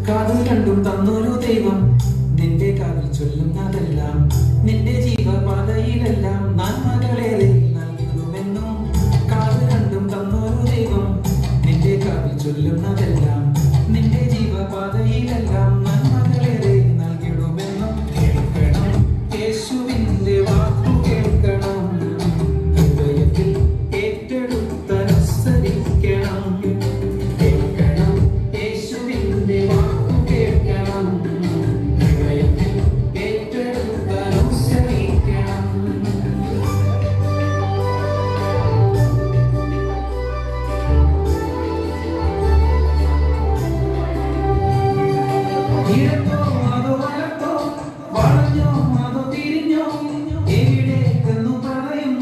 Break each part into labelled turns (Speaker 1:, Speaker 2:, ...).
Speaker 1: കാതിൽ കണ്ടും തന്നൊരു ദൈവം നിന്റെ കാതിൽ ചൊല്ലുന്നതെല്ലാം നിന്റെ ജീവപാതയിലെല്ലാം നന്മകളേറെ നൽകിടുമെന്നും. കാതിൽ കണ്ടും തന്നൊരു ദൈവം നിന്റെ കാതിൽ ചൊല്ലുന്നതെല്ലാം നിന്റെ ജീവപാതയിലെല്ലാം നന്മകളേറെ നൽകിടുമെന്നും. കേൾക്കണം യേശുവിന്റെ വാക്കു കേൾക്കണം, ഹൃദയത്തിൽ ഏറ്റെടുത്തനുസരിക്കണം. കേൾക്കണം യേശുവിന്റെ വാക്കു കേൾക്കണം, ഹൃദയത്തിൽ ഏറ്റെടുത്തനുസരിക്കണം. ഇടത്തോ അതോ വലത്തോ, വളഞ്ഞോ അതോ തിരിഞ്ഞോ, എവിടേക്കെന്നു പറയും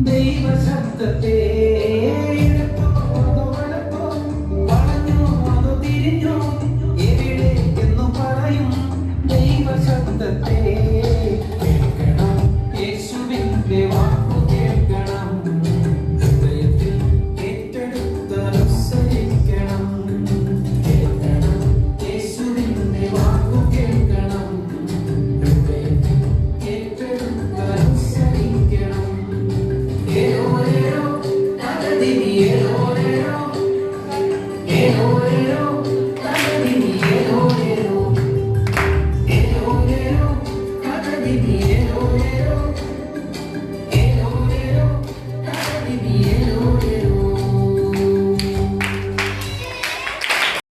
Speaker 1: ദൈവശബ്ദത്തെ. ഇടത്തോ അതോ വലത്തോ, വളഞ്ഞോ അതോ തിരിഞ്ഞോ, എവിടേക്കെന്നു പറയും ദൈവശബ്ദത്തെ. കേൾക്കണം യേശുവിന്റെ വാക്കു കേൾക്കണം, ഹൃദയത്തിൽ ഏറ്റെടുത്തനുസരിക്കണം. കേൾക്കണം യേശുവിന്റെ വാക്കു കേൾക്കണം, ഹൃദയത്തിൽ ഏറ്റെടുത്തനുസരിക്കണം. ഏലോരോ തകതിനി ഏലോരോ ഏലോരോ